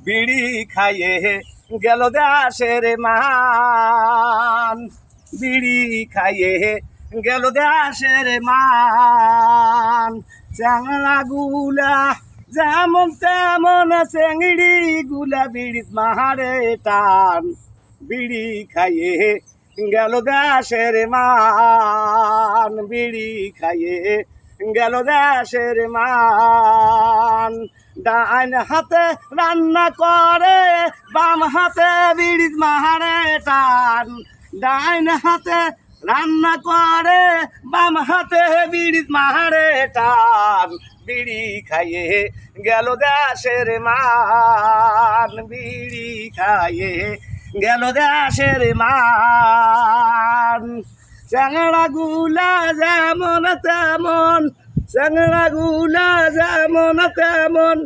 বিড়ি খাইয়ে গেল দেশের মান, বিড়ি খাইয়ে গেল দেশের মান। চ্যাংড়া গুলা যেমন তেমন চেংড়ি গুলা বিড়িত মারে টান, বিড়ি খাইয়ে গেল দেশের মান, বিড়ি খাইয়ে গেল দেশের মান। ডাইন হাতে রান্না করে বাম হাতে বিড়ি মারে টান, ডাইন হাতে রান্না করে বাম হাতে বিড়ি মারে টান, বিড়ি খাইয়ে গেল দেশের মান, বিড়ি খাইয়ে গেল দেশের মান। চ্যাংড়া গুলা যেমন তেমন, চ্যাংড়া গুলা যেমন তেমন